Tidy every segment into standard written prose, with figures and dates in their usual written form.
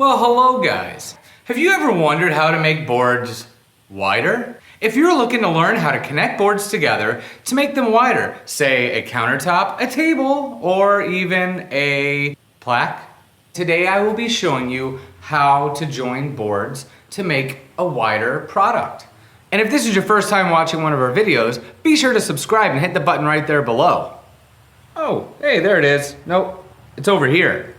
Well, hello guys. Have you ever wondered how to make boards wider? If you're looking to learn how to connect boards together to make them wider, say a countertop, a table, or even a plaque, today I will be showing you how to join boards to make a wider product. And if this is your first time watching one of our videos, be sure to subscribe and hit the button right there below. Oh, hey, there it is. Nope, it's over here.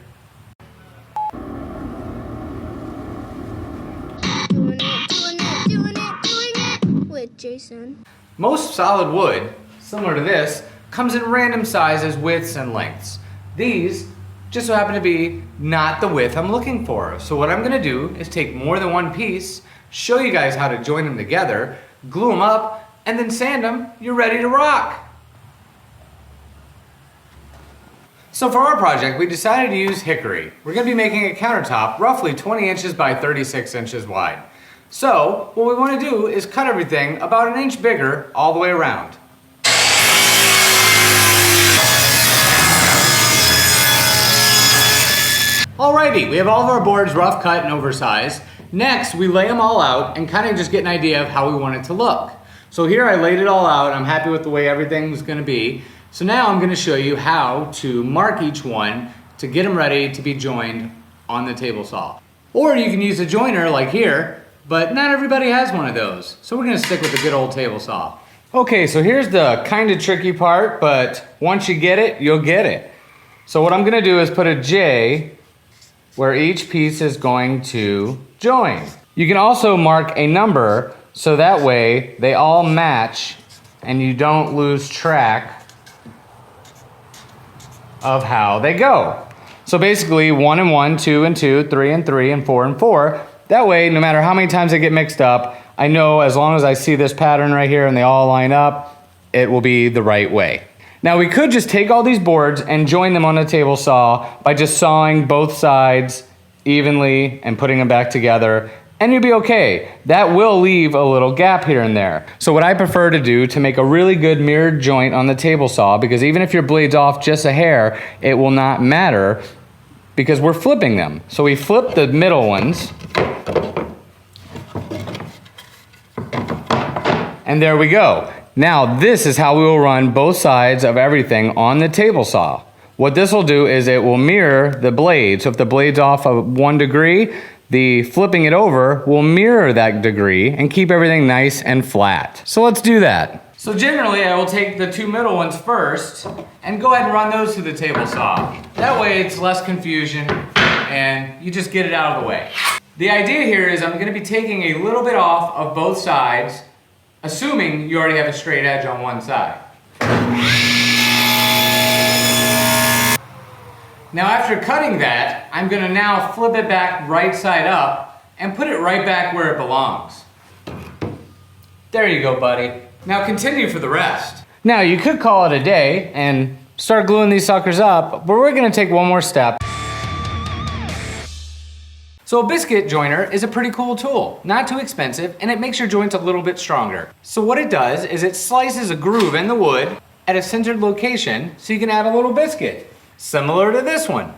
With Jason. Most solid wood, similar to this, comes in random sizes, widths, and lengths. These just so happen to be not the width I'm looking for. So what I'm gonna do is take more than one piece, show you guys how to join them together, glue them up, and then sand them. You're ready to rock. So for our project, we decided to use hickory. We're gonna be making a countertop roughly 20 inches by 36 inches wide. So what we wanna do is cut everything about an inch bigger all the way around. Alrighty, we have all of our boards rough cut and oversized. Next, we lay them all out and kind of just get an idea of how we want it to look. So here I laid it all out. I'm happy with the way everything's gonna be. So now I'm gonna show you how to mark each one to get them ready to be joined on the table saw. Or you can use a joiner like here, but not everybody has one of those. So we're gonna stick with the good old table saw. Okay, so here's the kind of tricky part, but once you get it, you'll get it. So what I'm gonna do is put a J where each piece is going to join. You can also mark a number so that way they all match and you don't lose track of how they go. So basically 1 and 1, 2 and 2, 3 and 3, and 4 and 4. That way, no matter how many times they get mixed up, I know as long as I see this pattern right here and they all line up, it will be the right way. Now we could just take all these boards and join them on a table saw by just sawing both sides evenly and putting them back together, and you'll be okay. That will leave a little gap here and there. So what I prefer to do to make a really good mirrored joint on the table saw, because even if your blade's off just a hair, it will not matter because we're flipping them. So we flip the middle ones, and there we go. Now this is how we will run both sides of everything on the table saw. What this will do is it will mirror the blade. So if the blade's off of 1 degree, the flipping it over will mirror that degree and keep everything nice and flat. So let's do that. So generally I will take the 2 middle ones first and go ahead and run those through the table saw. That way it's less confusion and you just get it out of the way. The idea here is I'm gonna be taking a little bit off of both sides, assuming you already have a straight edge on one side. Now after cutting that, I'm gonna now flip it back right side up and put it right back where it belongs. There you go, buddy. Now continue for the rest. Now you could call it a day and start gluing these suckers up, but we're gonna take one more step. So a biscuit joiner is a pretty cool tool, not too expensive, and it makes your joints a little bit stronger. So what it does is it slices a groove in the wood at a centered location so you can add a little biscuit, similar to this one.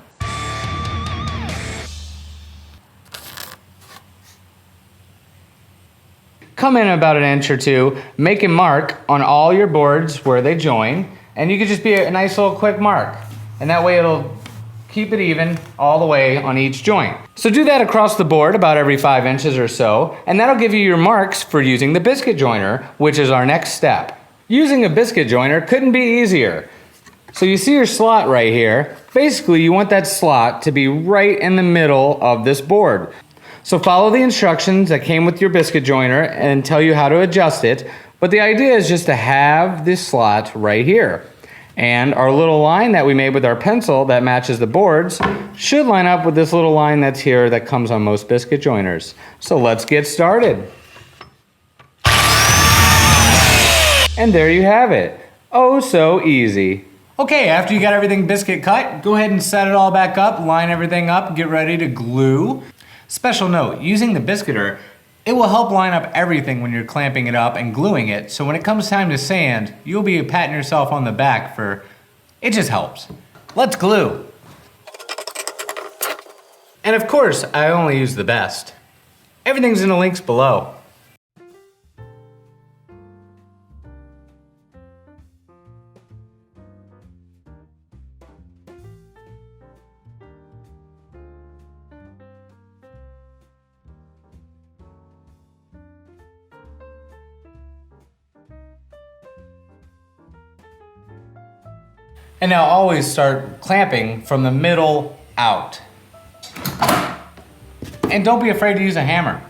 Come in about an inch or two, make a mark on all your boards where they join, and you can just be a nice little quick mark. And that way it'll keep it even all the way on each joint. So do that across the board about every 5 inches or so, and that'll give you your marks for using the biscuit joiner, which is our next step. Using a biscuit joiner couldn't be easier. So you see your slot right here. Basically, you want that slot to be right in the middle of this board. So follow the instructions that came with your biscuit joiner and tell you how to adjust it, but the idea is just to have this slot right here. And our little line that we made with our pencil that matches the boards should line up with this little line that's here that comes on most biscuit joiners. So let's get started. And there you have it. Oh, so easy. Okay, after you got everything biscuit cut, go ahead and set it all back up, line everything up, get ready to glue. Special note, using the biscuiter, it will help line up everything when you're clamping it up and gluing it, so when it comes time to sand, you'll be patting yourself on the back for, it just helps. Let's glue. And of course, I only use the best. Everything's in the links below. And now always start clamping from the middle out. And don't be afraid to use a hammer.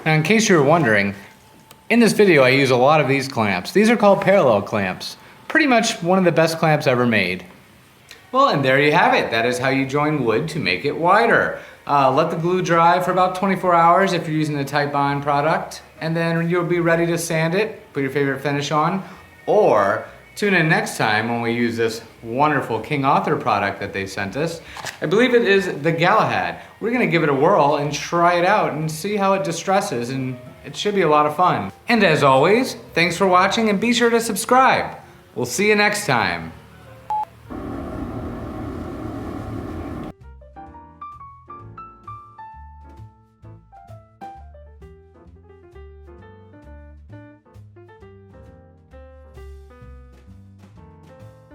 Now in case you were wondering, in this video I use a lot of these clamps. These are called parallel clamps. Pretty much one of the best clamps ever made. Well, and there you have it. That is how you join wood to make it wider. Let the glue dry for about 24 hours if you're using the Titebond product, and then you'll be ready to sand it, put your favorite finish on, or tune in next time when we use this wonderful King Arthur product that they sent us. I believe it is the Galahad. We're gonna give it a whirl and try it out and see how it distresses, and it should be a lot of fun. And as always, thanks for watching and be sure to subscribe. We'll see you next time.